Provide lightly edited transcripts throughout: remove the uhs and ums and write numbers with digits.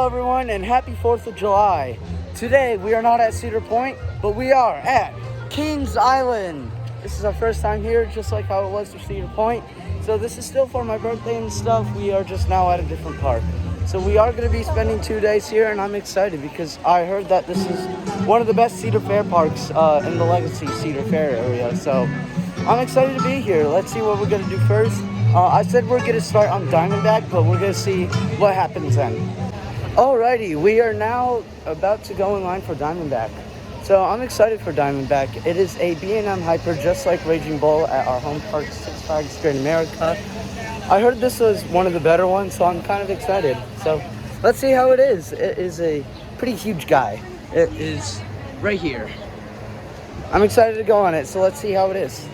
Hello everyone and happy 4th of July. Today we are not at Cedar Point, but we are at Kings Island. This is our first time here, just like how it was for Cedar Point. So this is still for my birthday and stuff. We are just now at a different park. So we are going to be spending 2 days here, and I'm excited because I heard that this is one of the best Cedar Fair parks in the Legacy Cedar Fair area. So I'm excited to be here. Let's see what we're going to do first. I said we're going to start on Diamondback, but we're going to see what happens then. Alrighty, we are now about to go in line for Diamondback. So I'm excited for Diamondback. It is a B&M Hyper just like Raging Bull at our home park, Six Flags Great America. I heard this was one of the better ones, so I'm kind of excited. So let's see how it is. It is a pretty huge guy. It is right here. I'm excited to go on it, so let's see how it is.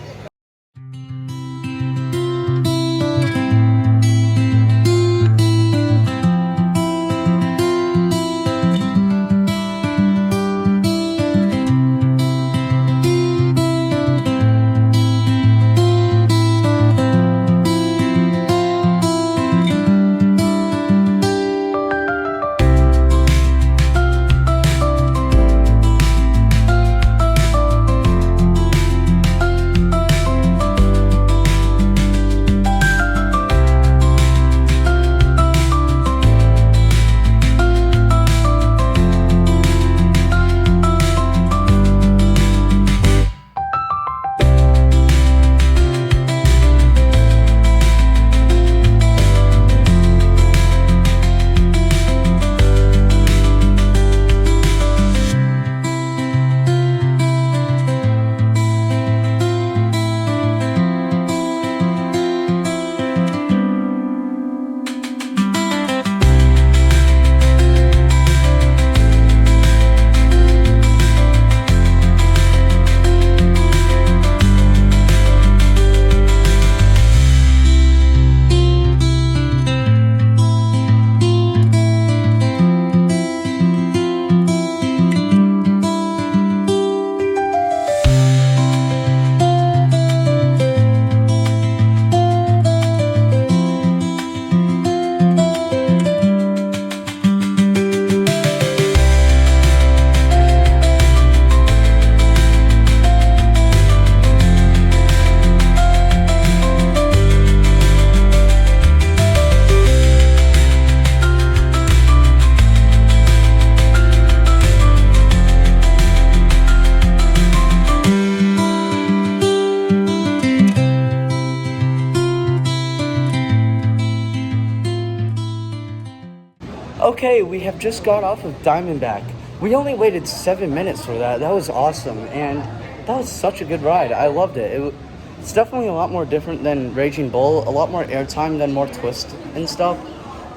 Okay, we have just got off of Diamondback. We only waited 7 minutes for that. That was awesome, and that was such a good ride. I loved it. It's definitely a lot more different than Raging Bull, a lot more airtime, then more twist and stuff.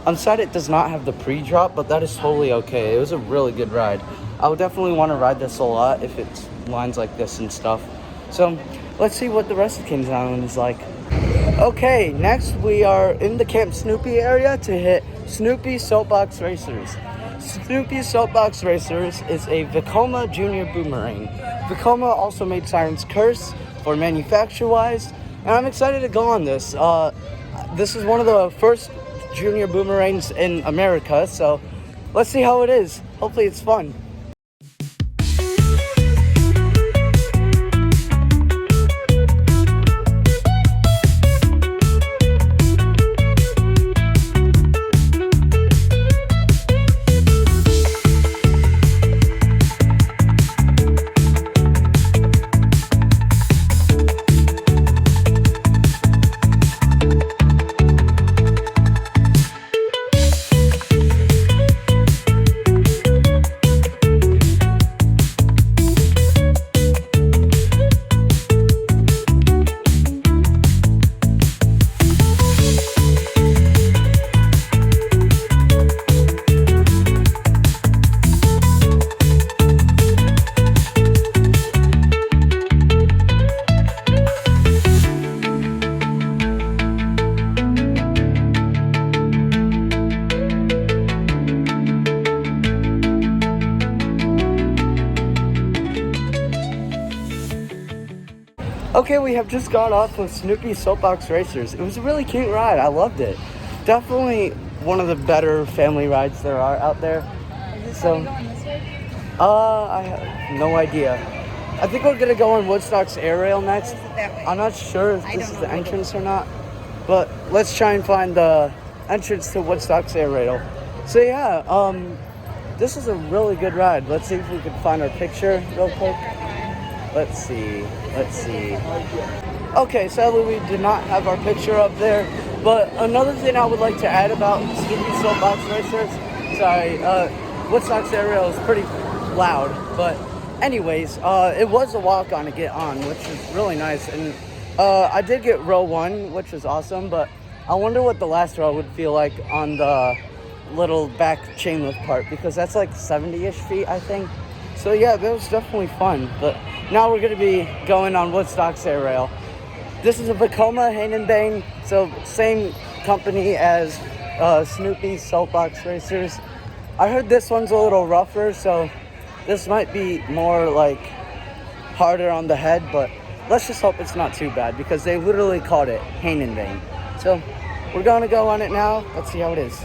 I'm sad it does not have the pre-drop, but that is totally okay. It was a really good ride. I would definitely want to ride this a lot if it's lines like this and stuff. So let's see what the rest of Kings Island is like. Okay, next we are in the Camp Snoopy area to hit Snoopy Soapbox Racers. Snoopy Soapbox Racers is a Vekoma Junior Boomerang. Vekoma also made Siren's Curse for manufacture-wise, and I'm excited to go on this. This is one of the first junior boomerangs in America, so let's see how it is. Hopefully it's fun. Okay, we have just got off of Snoopy Soapbox Racers. It was a really cute ride. I loved it. Definitely one of the better family rides there are out there. So, I have no idea. I think we're gonna go on Woodstock's air rail next. I'm not sure if this is the entrance or not, but let's try and find the entrance to Woodstock's air rail. So yeah, this is a really good ride. Let's see if we can find our picture real quick. Let's see. Okay, sadly we did not have our picture up there, but another thing I would like to add about Snoopy Soapbox Racers, Woodstock's air rail is pretty loud, but anyways, it was a walk-on to get on, which is really nice, and I did get row 1, which was awesome, but I wonder what the last row would feel like on the little back chain lift part, because that's like 70-ish feet, I think. So yeah, that was definitely fun, but now we're gonna be going on Woodstock's air rail. This is a Vekoma Hanen-Bane, so same company as Snoopy Soapbox Racers. I heard this one's a little rougher, so this might be more like harder on the head, but let's just hope it's not too bad because they literally called it Hanen-Bane. So we're gonna go on it now. Let's see how it is.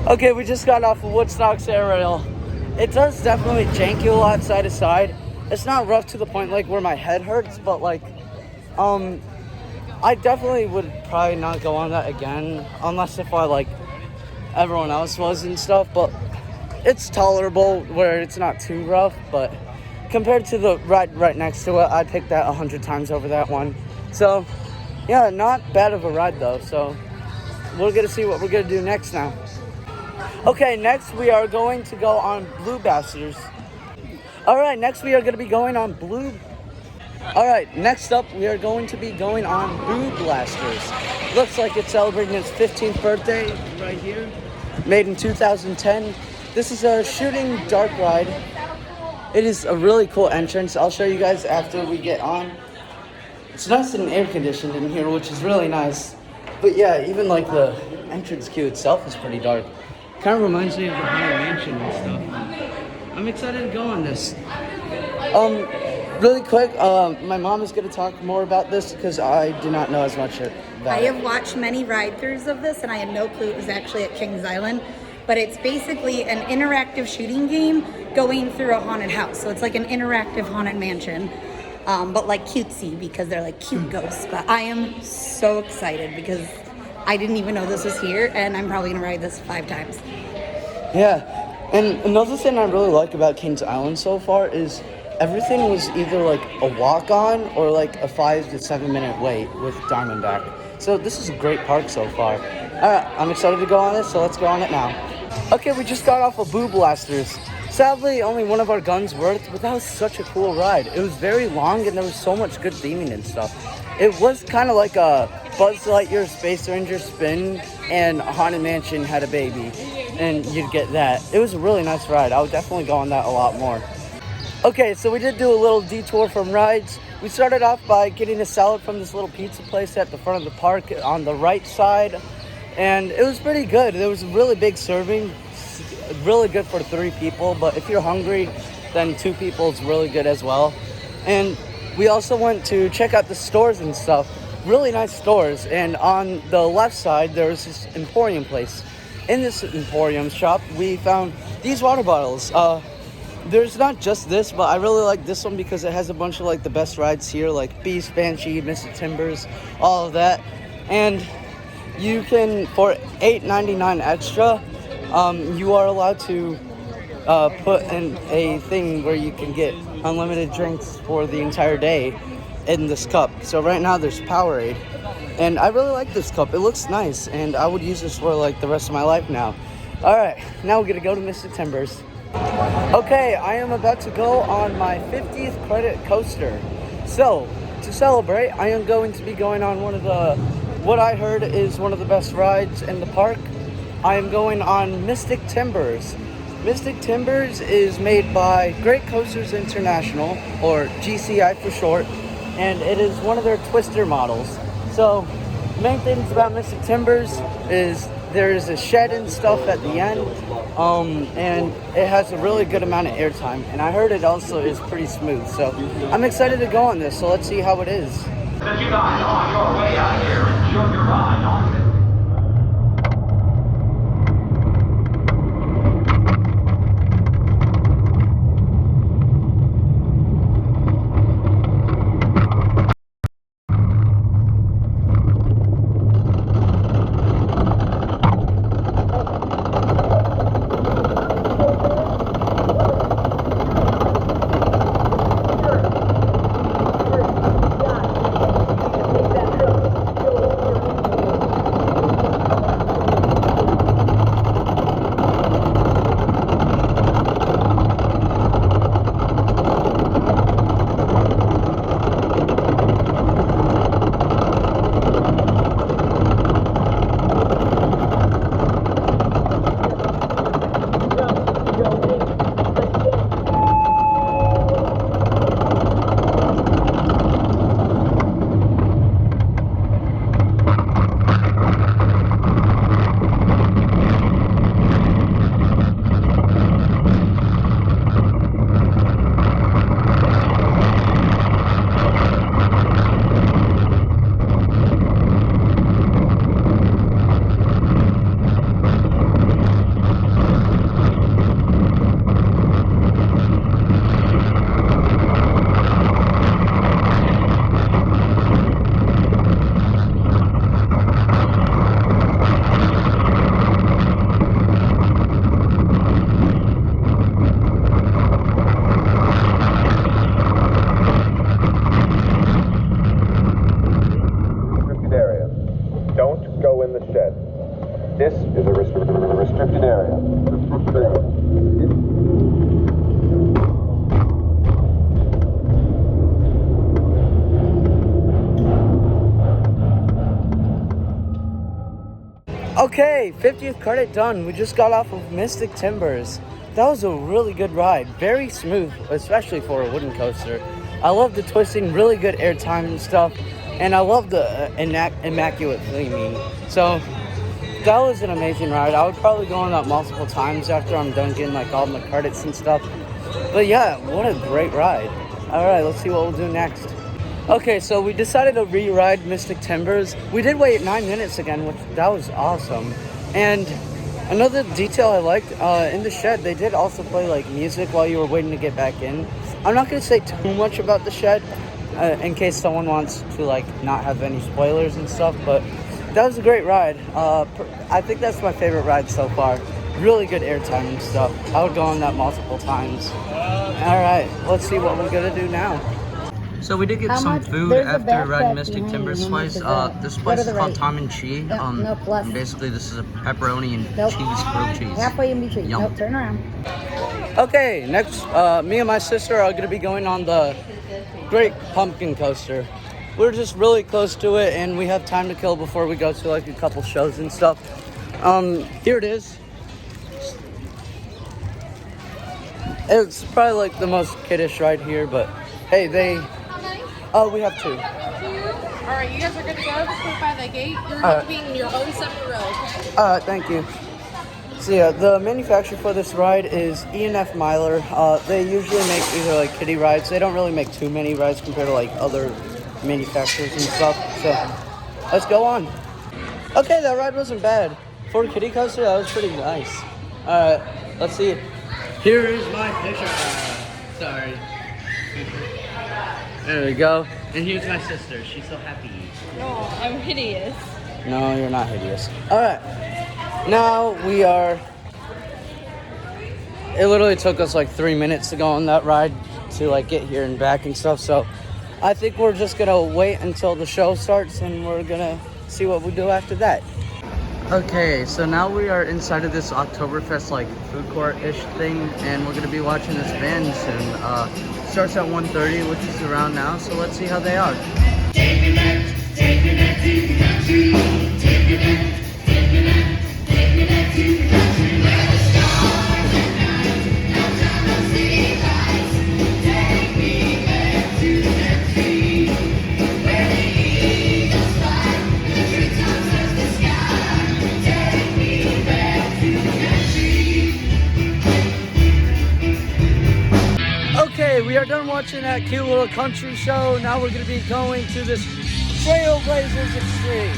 Okay, we just got off of Woodstock's air rail. It does definitely jank you a lot side to side. It's not rough to the point like where my head hurts, but like, I definitely would probably not go on that again unless if I like everyone else was and stuff, but it's tolerable where it's not too rough, but compared to the ride right next to it, I'd pick that 100 times over that one. So yeah, not bad of a ride though. So we're gonna see what we're gonna do next now. Okay, next we are going to go on Blue Blasters. Alright, next we are going to be going on next up we are going to be going on Blue Blasters. Looks like it's celebrating its 15th birthday right here. Made in 2010. This is a shooting dark ride. It is a really cool entrance. I'll show you guys after we get on. It's nice and air conditioned in here, which is really nice. But yeah, even like the entrance queue itself is pretty dark. Kind of reminds me of the Haunted Mansion and stuff. I'm excited to go on this. Really quick, my mom is going to talk more about this because I do not know as much about it. I have watched many ride-throughs of this, and I had no clue it was actually at Kings Island. But it's basically an interactive shooting game going through a haunted house. So it's like an interactive haunted mansion, but like cutesy because they're like cute ghosts. But I am so excited because I didn't even know this was here, and I'm probably gonna ride this 5 times. Yeah, and another thing I really like about Kings Island so far is everything was either like a walk-on or like a 5 to 7 minute wait with Diamondback. So this is a great park so far. Alright, I'm excited to go on this, so let's go on it now. Okay, we just got off of Blue Blasters. Sadly, only one of our guns worked, but that was such a cool ride. It was very long and there was so much good theming and stuff. It was kind of like a Buzz Lightyear Space Ranger spin and Haunted Mansion had a baby and you'd get that. It was a really nice ride. I would definitely go on that a lot more. Okay, so we did do a little detour from rides. We started off by getting a salad from this little pizza place at the front of the park on the right side. And it was pretty good. There was a really big serving, really good for 3 people. But if you're hungry, then 2 people is really good as well. And we also went to check out the stores and stuff. Really nice stores. And on the left side, there was this Emporium place. In this Emporium shop, we found these water bottles. There's not just this, but I really like this one because it has a bunch of like the best rides here, like Beast, Banshee, Mr. Timbers, all of that. And you can, for $8.99 extra, you are allowed to put in a thing where you can get unlimited drinks for the entire day in this cup. So right now there's Powerade, and I really like this cup. It looks nice, and I would use this for like the rest of my life now. All right, now we're gonna go to Mystic Timbers. Okay, I am about to go on my 50th credit coaster. So to celebrate, I am going to be going on what I heard is one of the best rides in the park. I am going on Mystic Timbers. Mystic Timbers is made by Great Coasters International, or GCI for short, and it is one of their twister models. So, the main things about Mystic Timbers is there is a shed and stuff at the end, and it has a really good amount of airtime, and I heard it also is pretty smooth. So, I'm excited to go on this, so let's see how it is. Since you guys are on your way out here, enjoy your ride on this. This is a restricted area. Okay, 50th credit done. We just got off of Mystic Timbers. That was a really good ride. Very smooth, especially for a wooden coaster. I love the twisting, really good airtime and stuff. And I love the immaculate theming. So that was an amazing ride. I would probably go on that multiple times after I'm done getting like all my credits and stuff. But yeah, what a great ride. All right, let's see what we'll do next. Okay, so we decided to re-ride Mystic Timbers. We did wait 9 minutes again, which that was awesome. And another detail I liked, in the shed, they did also play like music while you were waiting to get back in. I'm not gonna say too much about the shed, in case someone wants to like not have any spoilers and stuff, but that was a great ride. I think that's my favorite ride so far. Really good airtime and stuff. I would go on that multiple times. All right, let's see what we're gonna do now. So we did get some food after riding Mystic Timbers twice. This place is called Tom and Chi. And basically this is a pepperoni and cheese, grilled cheese. Halfway in between. Yum. Nope, turn around. Okay, next, me and my sister are gonna be going on the Great Pumpkin Coaster. We're just really close to it, and we have time to kill before we go to like a couple shows and stuff. Here it is. It's probably like the most kiddish ride here, but hey, we have two. Alright, you guys are good to go. Just wait by the gate. You're going to be in your own separate row. Thank you. So yeah, the manufacturer for this ride is E&F Myler. They usually make either like kiddie rides. They don't really make too many rides compared to like other manufacturers and stuff. So let's go on. Okay, that ride wasn't bad. For a kiddie coaster, that was pretty nice. Alright, let's see it. Here is my picture. Sorry. There we go. And here's my sister. She's so happy. No, I'm hideous. No, you're not hideous. All right. Now we are. It literally took us like 3 minutes to go on that ride to like get here and back and stuff. So I think we're just gonna wait until the show starts and we're gonna see what we do after that. Okay, so now we are inside of this Oktoberfest like food court-ish thing, and we're gonna be watching this band soon. Starts at 1:30, which is around now. So let's see how they are. Okay, we are done watching that cute little country show. Now we're going to be going to this Trailblazers Extreme.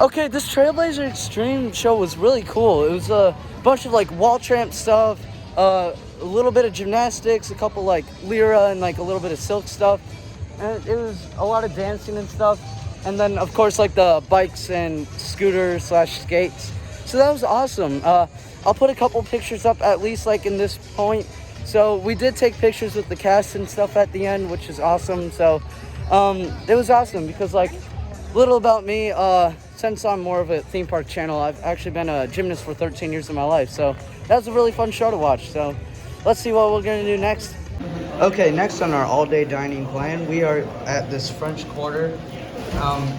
Okay, this Trailblazer Extreme show was really cool. It was a bunch of like wall tramp stuff, a little bit of gymnastics, a couple like lyra and like a little bit of silk stuff. And it was a lot of dancing and stuff. And then of course like the bikes and scooters / skates. So that was awesome. I'll put a couple pictures up at least like in this point. So we did take pictures with the cast and stuff at the end, which is awesome. So it was awesome because like little about me, since I'm more of a theme park channel, I've actually been a gymnast for 13 years of my life. So that was a really fun show to watch. So let's see what we're gonna do next. Okay, next on our all-day dining plan, we are at this French Quarter.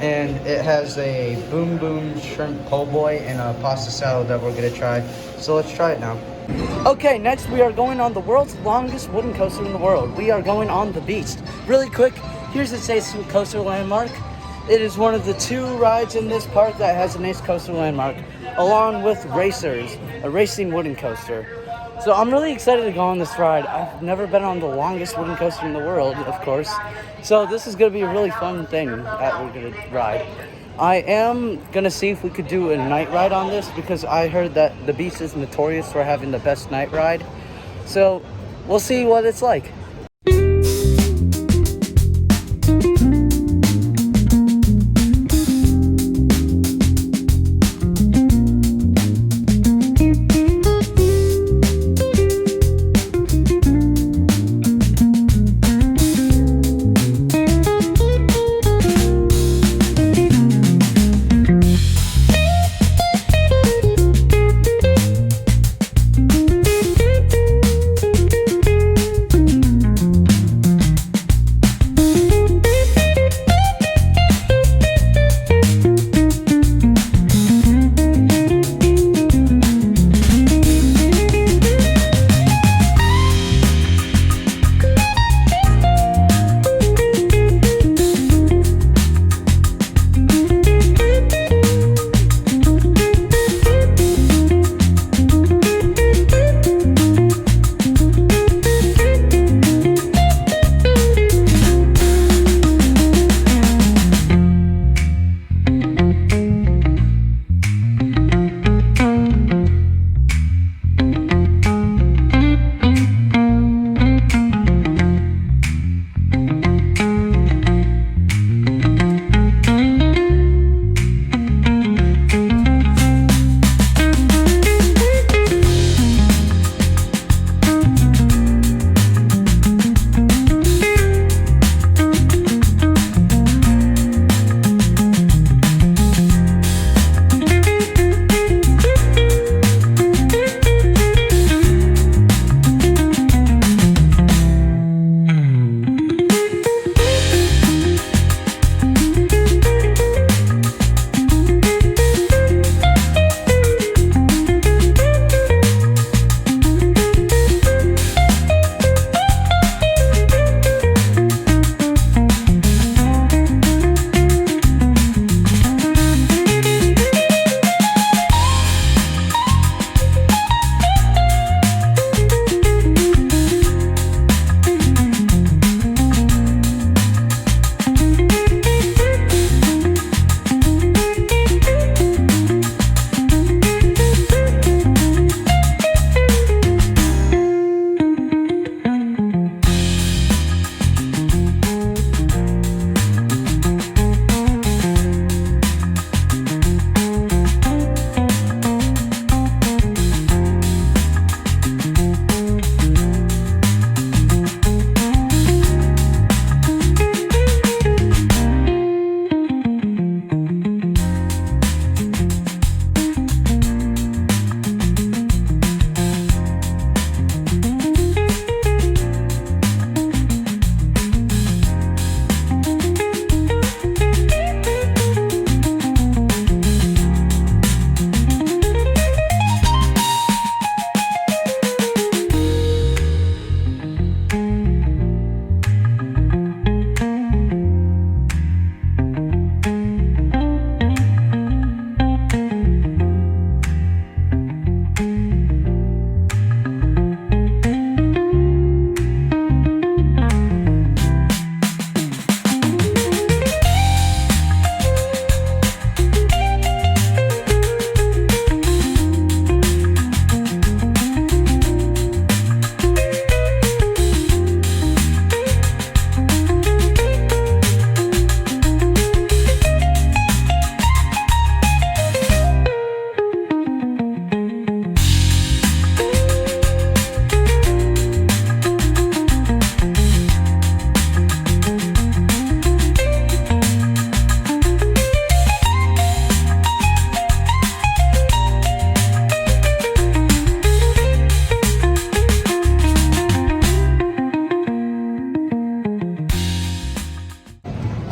And it has a Boom Boom shrimp po' boy and a pasta salad that we're gonna try. So let's try it now. Okay, next we are going on the world's longest wooden coaster in the world. We are going on the Beast. Really quick, here's the Ace Coaster Landmark. It is one of the 2 rides in this park that has an Ace Coaster Landmark, along with Racers, a racing wooden coaster. So I'm really excited to go on this ride. I've never been on the longest wooden coaster in the world, of course. So this is going to be a really fun thing that we're going to ride. I am going to see if we could do a night ride on this because I heard that the Beast is notorious for having the best night ride. So we'll see what it's like.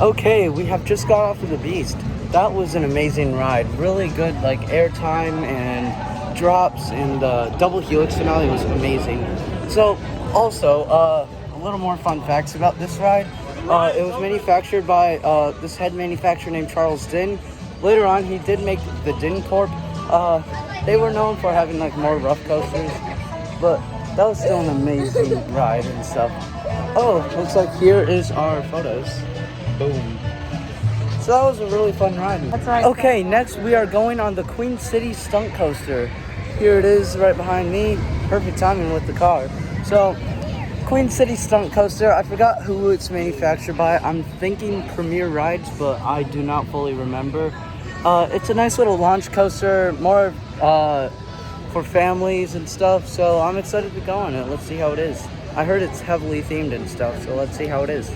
Okay, we have just got off of the Beast. That was an amazing ride. Really good, like airtime and drops, and double helix finale was amazing. So, also, a little more fun facts about this ride. It was manufactured by this head manufacturer named Charles Din. Later on, he did make the Din Corp. They were known for having like more rough coasters, but that was still an amazing ride and stuff. Oh, looks like here is our photos. Boom. So that was a really fun ride. That's right. Okay, next we are going on the Queen City Stunt Coaster. Here it is right behind me. Perfect timing with the car. So, Queen City Stunt Coaster, I forgot who it's manufactured by. I'm thinking Premier Rides, but I do not fully remember. It's a nice little launch coaster, more for families and stuff, so I'm excited to go on it. Let's see how it is. I heard it's heavily themed and stuff, so let's see how it is.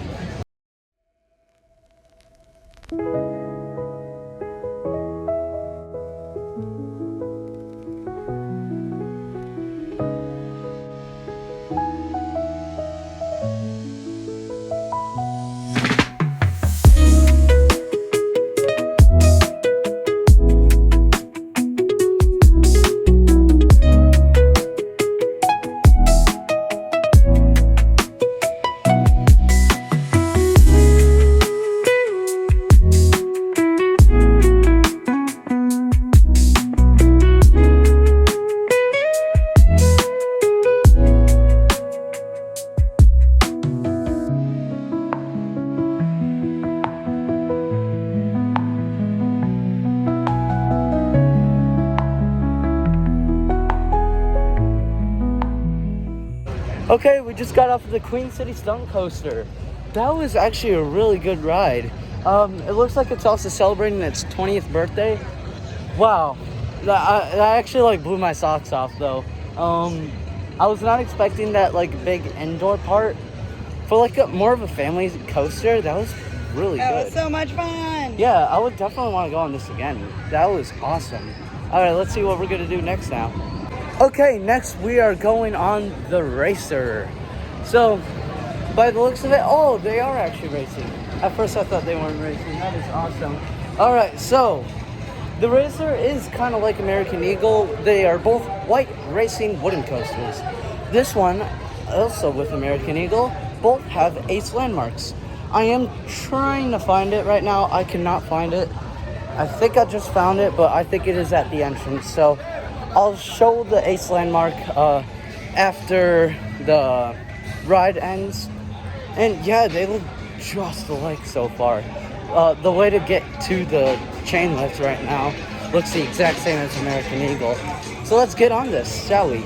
Okay, we just got off of the Queen City Stunt Coaster. That was actually a really good ride. It looks like it's also celebrating its 20th birthday. Wow, that actually like blew my socks off though. I was not expecting that like big indoor part. For like more of a family coaster, that was really good. That was so much fun. Yeah, I would definitely want to go on this again. That was awesome. All right, let's see what we're gonna do next now. Okay, next we are going on the Racer. So, by the looks of it, oh, they are actually racing. At first I thought they weren't racing. That is awesome. All right, so the Racer is kind of like American Eagle. They are both white racing wooden coasters. This one, also with American Eagle, both have Ace landmarks. I am trying to find it right now. I cannot find it. I think I just found it, but I think it is at the entrance. So I'll show the Ace landmark after the ride ends. And yeah, they look just alike so far. The way to get to the chain lift right now looks the exact same as American Eagle. So let's get on this, shall we?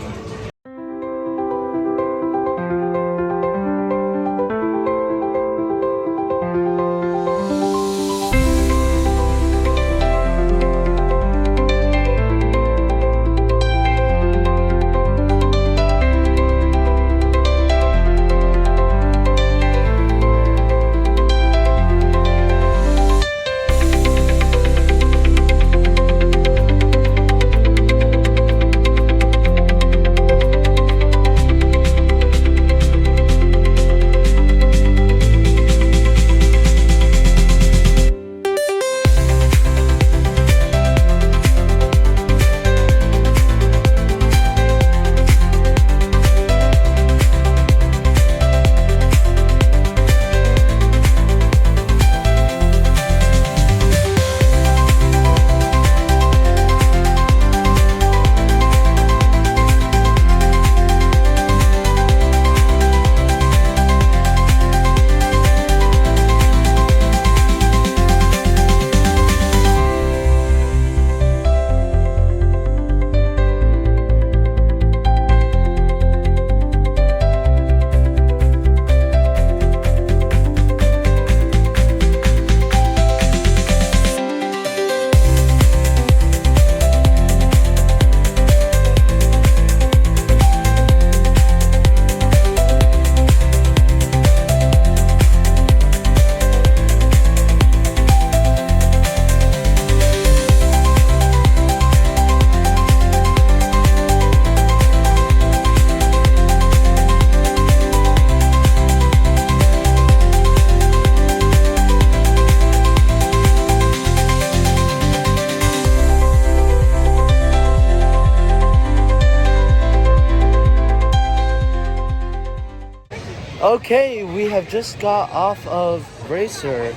Okay, we have just got off of Racer.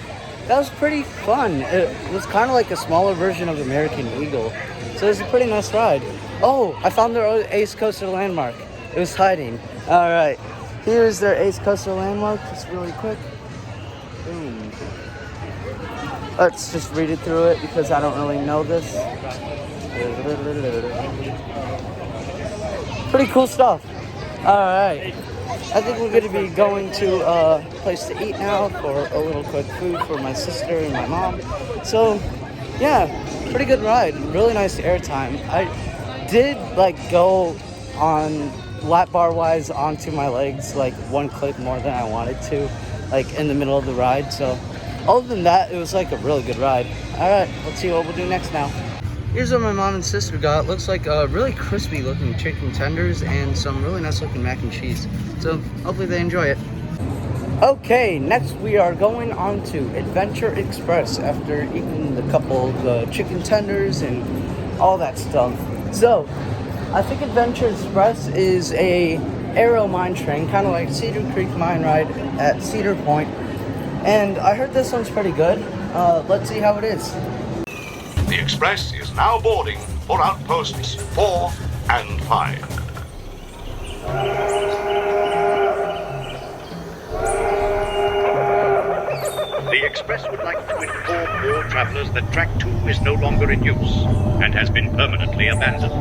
That was pretty fun. It was kind of like a smaller version of American Eagle. So it was a pretty nice ride. Oh, I found their Ace Coaster landmark. It was hiding. All right, here's their Ace Coaster landmark, just really quick. Boom. Let's just read it through it because I don't really know this. Pretty cool stuff. All right. I think we're going to be going to a place to eat now for a little quick food for my sister and my mom. So, yeah, pretty good ride. Really nice airtime. I did go on lap bar wise onto my legs one clip more than I wanted to, in the middle of the ride. So, other than that, it was a really good ride. All right, let's see what we'll do next now. Here's what my mom and sister got. Looks like really crispy looking chicken tenders and some really nice looking mac and cheese. So hopefully they enjoy it. Okay, next we are going on to Adventure Express after eating a couple of the chicken tenders and all that stuff. So I think Adventure Express is a aero mine train, kind of like Cedar Creek Mine Ride at Cedar Point. And I heard this one's pretty good. Let's see how it is. The Express is now boarding for outposts 4 and 5. The Express would like to inform all travelers that Track 2 is no longer in use and has been permanently abandoned.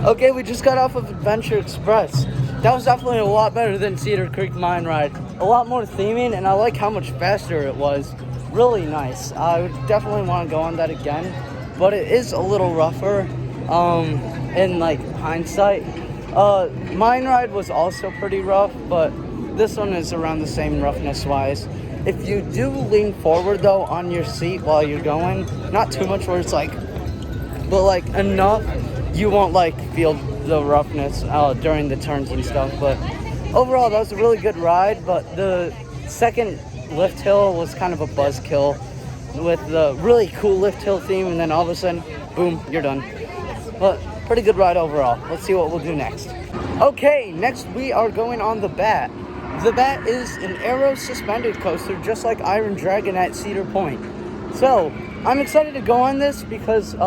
Okay, we just got off of Adventure Express. That was definitely a lot better than Cedar Creek Mine Ride. A lot more theming, and I like how much faster it was. Really nice. I would definitely want to go on that again, but it is a little rougher in hindsight. Mine Ride was also pretty rough, but this one is around the same roughness wise. If you do lean forward though on your seat while you're going, not too much where it's but enough, you won't feel the roughness during the turns and stuff. But overall, that was a really good ride. But the second lift hill was kind of a buzzkill with the really cool lift hill theme, and then all of a sudden, boom, you're done. But pretty good ride overall. Let's see what we'll do next. Okay, next we are going on the Bat. The Bat is an aero suspended coaster, just like Iron Dragon at Cedar Point. So I'm excited to go on this because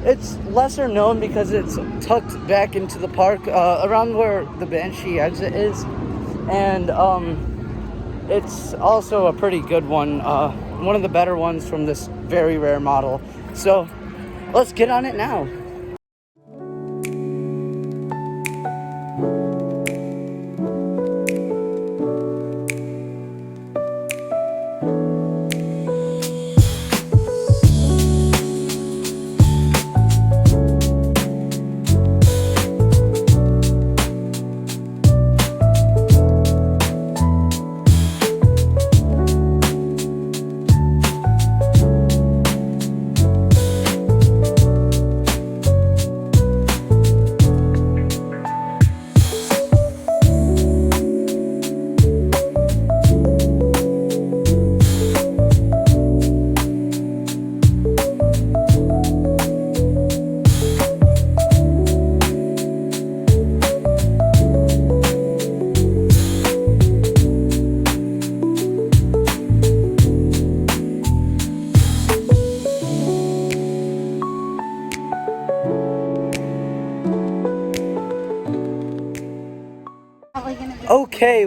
it's lesser known because it's tucked back into the park around where the Banshee exit is. And it's also a pretty good one. One of the better ones from this very rare model. So let's get on it now.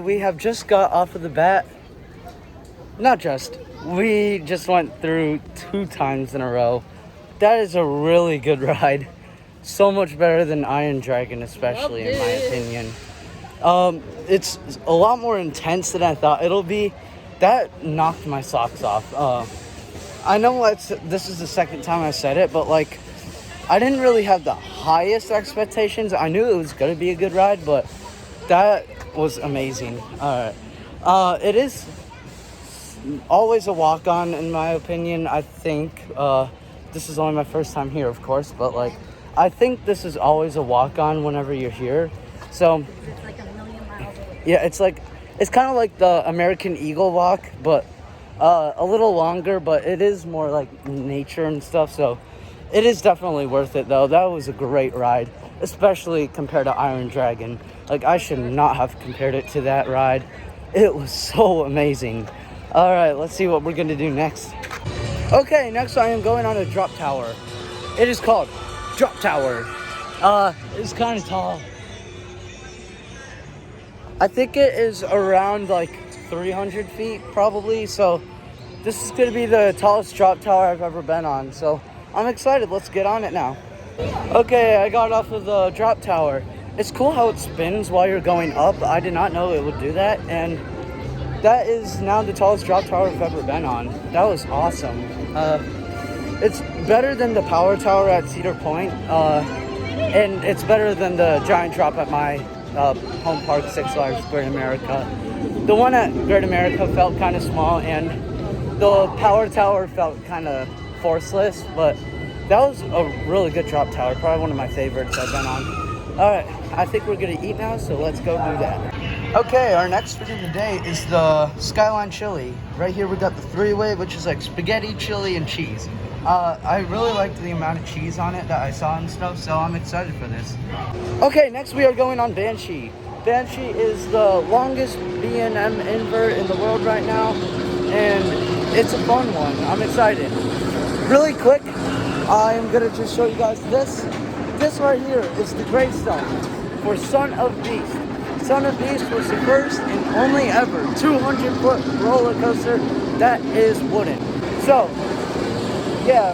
we have just got off of the bat. Not just. We just went through 2 times in a row. That is a really good ride. So much better than Iron Dragon, especially in my opinion. It's a lot more intense than I thought it'll be. That knocked my socks off. I know this is the second time I said it, but like, I didn't really have the highest expectations. I knew it was going to be a good ride, but that was amazing. It is always a walk-on in my opinion. I think this is only my first time here, of course, but like, I think this is always a walk-on whenever you're here. So It's like a million miles away. yeah, it's kind of like the American Eagle Walk, but a little longer, but it is more like nature and stuff. So it is definitely worth it though. That was a great ride, especially compared to Iron Dragon. Like, I should not have compared it to that ride. It was so amazing. All right, let's see what we're gonna do next. Okay, next I am going on a drop tower. It is called Drop Tower. It's kind of tall. I think it is around like 300 feet probably. So this is gonna be the tallest drop tower I've ever been on. So I'm excited, let's get on it now. Okay, I got off of the drop tower. It's cool how it spins while you're going up. I did not know it would do that. And that is now the tallest drop tower I've ever been on. That was awesome. It's better than the power tower at Cedar Point. And it's better than the giant drop at my home park, Six Flags Great America. The one at Great America felt kind of small, and the power tower felt kind of forceless, but that was a really good drop tower. Probably one of my favorites I've been on. All right, I think we're gonna eat now, so let's go do that. Okay, our next food of the day is the Skyline Chili. Right here we got the 3-way, which is like spaghetti, chili, and cheese. I really liked the amount of cheese on it that I saw and stuff, so I'm excited for this. Okay, next we are going on Banshee. Banshee is the longest B&M invert in the world right now, and it's a fun one. I'm excited. Really quick, I am gonna just show you guys this. This right here is the gravestone for Son of Beast. Son of Beast was the first and only ever 200-foot roller coaster that is wooden. So, yeah,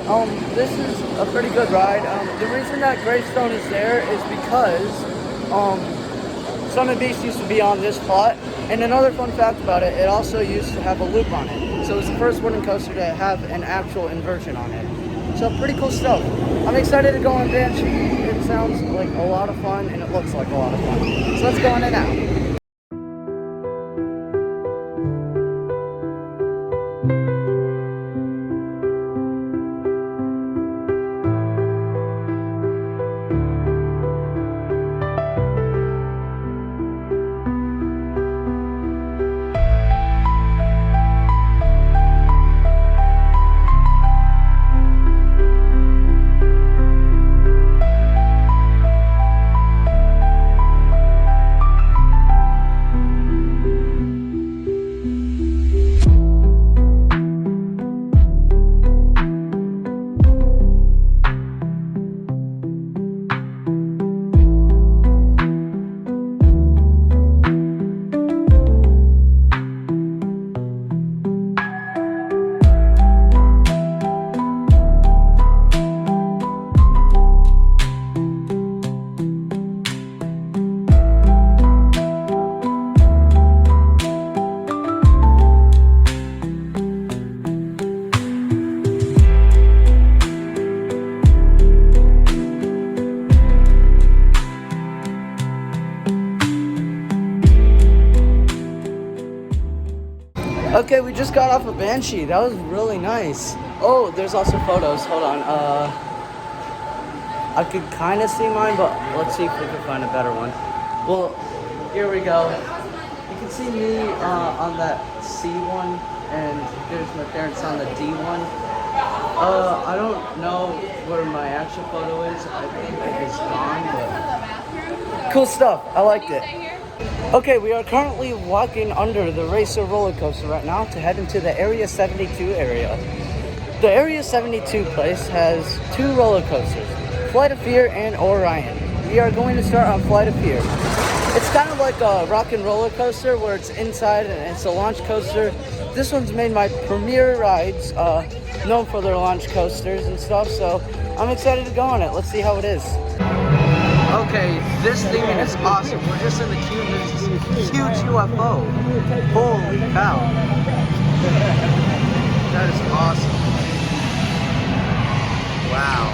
this is a pretty good ride. The reason that gravestone is there is because Son of Beast used to be on this plot. And another fun fact about it, it also used to have a loop on it. So it was the first wooden coaster to have an actual inversion on it. So pretty cool stuff. I'm excited to go on Banshee. It sounds like a lot of fun, and it looks like a lot of fun. So let's go on it now. Okay, we just got off of Banshee. That was really nice. Oh, there's also photos. Hold on. I could kind of see mine, but let's see if we can find a better one. Well, here we go. You can see me on that C1, and here's my parents on the D1. I don't know where my actual photo is. I think it's gone, but cool stuff. I liked it. Okay, we are currently walking under the Racer roller coaster right now to head into the Area 72 area. The Area 72 place has 2 roller coasters, Flight of Fear and Orion. We are going to start on Flight of Fear. It's kind of like a rock and roller coaster where it's inside and it's a launch coaster. This one's made my Premier Rides, known for their launch coasters and stuff, so I'm excited to go on it. Let's see how it is. Okay, this theming is awesome. We're just in the queue. There's this huge UFO. Holy cow. That is awesome. Wow.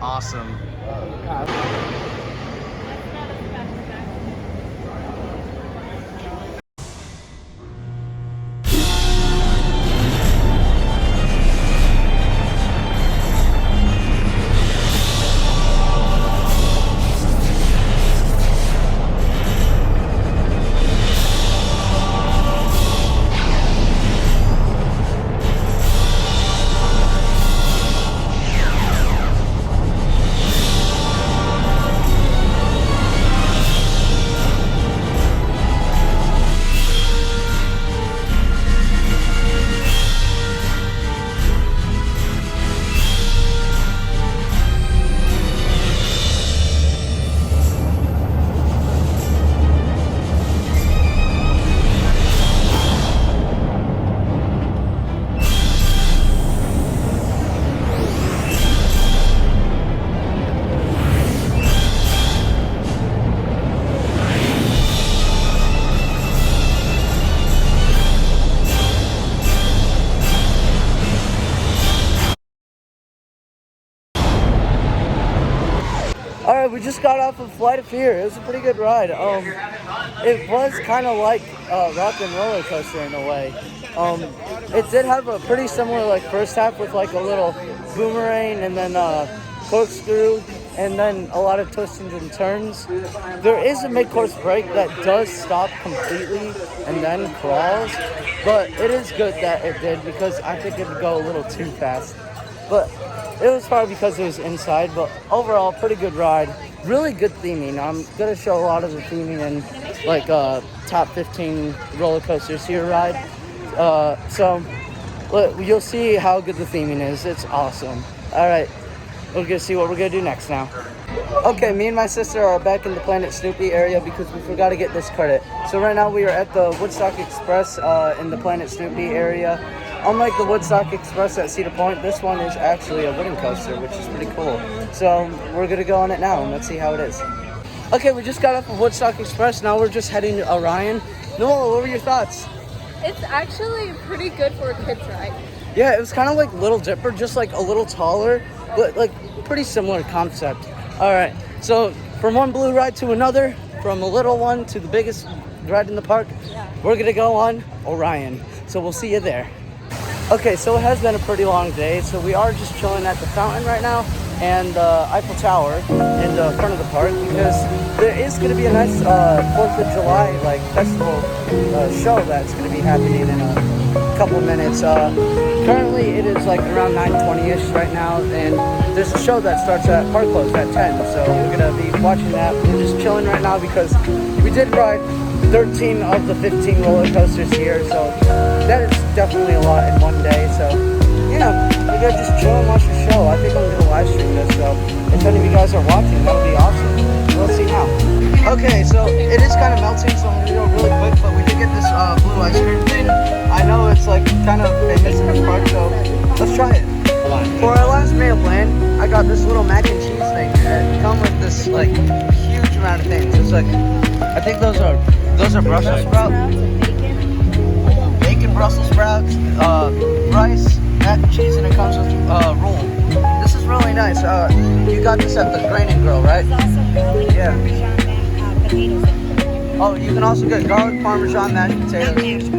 Awesome. Alright, we just got off of Flight of Fear. It was a pretty good ride. It was kind of like a rock and roller coaster in a way. It did have a pretty similar like first half with like a little boomerang and then corkscrew and then a lot of twists and turns. There is a mid-course break that does stop completely and then crawls, but it is good that it did because I think it would go a little too fast. But it was probably because it was inside, but overall, pretty good ride. Really good theming. I'm going to show a lot of the theming in like top 15 roller coasters here ride. So you'll see how good the theming is. It's awesome. All right, we're going to see what we're going to do next now. Okay, me and my sister are back in the Planet Snoopy area because we forgot to get this credit. So right now we are at the Woodstock Express in the Planet Snoopy area. Unlike the Woodstock Express at Cedar Point, this one is actually a wooden coaster, which is pretty cool. So we're gonna go on it now and let's see how it is. Okay, we just got off of Woodstock Express. Now we're just heading to Orion. Noah, what were your thoughts? It's actually pretty good for a kid's ride. Yeah, it was kind of like Little Dipper, just like a little taller, but like pretty similar concept. All right, so from one blue ride to another, from a little one to the biggest ride in the park, we're gonna go on Orion. So we'll see you there. Okay, so it has been a pretty long day, so we are just chilling at the fountain right now and Eiffel Tower in the front of the park because there is going to be a nice 4th of July like festival show that's going to be happening in a couple minutes. Currently it is like around 9:20ish right now, and there's a show that starts at park close at 10, so we're going to be watching that. We're just chilling right now because we did ride 13 of the 15 roller coasters here, so that is definitely a lot in one day. So yeah, we're gonna just chill and watch the show. I think I'm gonna live stream this, so if any of you guys are watching, that'll be awesome. Let's see now. Okay, so it is kind of melting, so I'm gonna go really quick, but we did get this blue ice cream thing. I know it's like kind of famous in the park, so let's try it. For our last meal plan, I got this little mac and cheese thing and come with this like huge amount of things. It's like, I think those are Brussels sprouts. Bacon Brussels sprouts, rice, mac and cheese, and it comes with roll. This is really nice. You got this at the Grain and Grill, right? Yeah. Oh, you can also get garlic parmesan mashed potatoes.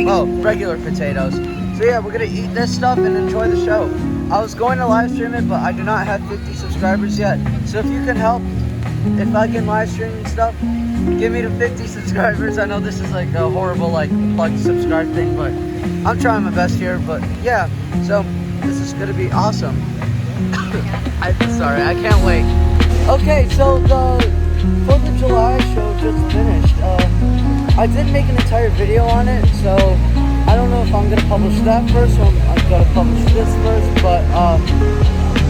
Oh, regular potatoes. So yeah, we're gonna eat this stuff and enjoy the show. I was going to live stream it, but I do not have 50 subscribers yet. So if you can help, if I can live stream and stuff, give me to 50 subscribers. I know this is like a horrible like plug subscribe thing, but I'm trying my best here. But yeah, so this is gonna be awesome. Sorry, I can't wait. Okay, so the 4th of July show just finished. I did make an entire video on it, so I don't know if I'm gonna publish that first or I'm gonna publish this first, but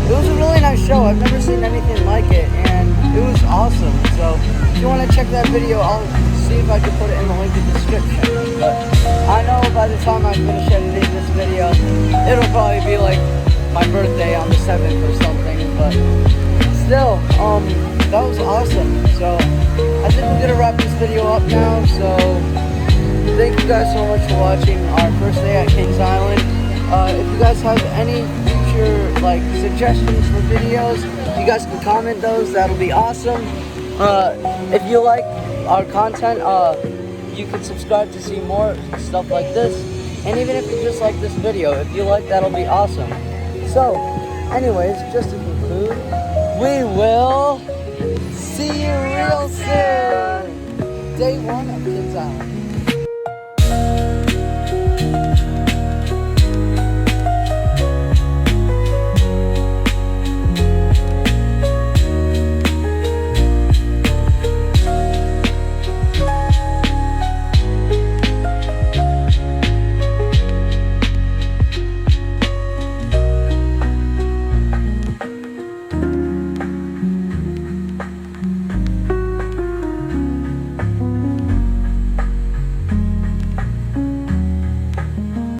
it was a really nice show. I've never seen anything like it, and it was awesome. So if you want to check that video, I'll see if I can put it in the link in the description. But I know by the time I finish editing this video, it'll probably be like my birthday on the 7th or something. But still, that was awesome. So I think we're gonna wrap this video up now. So thank you guys so much for watching our first day at Kings Island. If you guys have any future like suggestions for videos, you guys can comment those. That'll be awesome. If you like our content, you can subscribe to see more stuff like this. And even if you just like this video, if you like, that'll be awesome. So, anyways, just to conclude, we will see you real soon. Day 1 of Kings Island.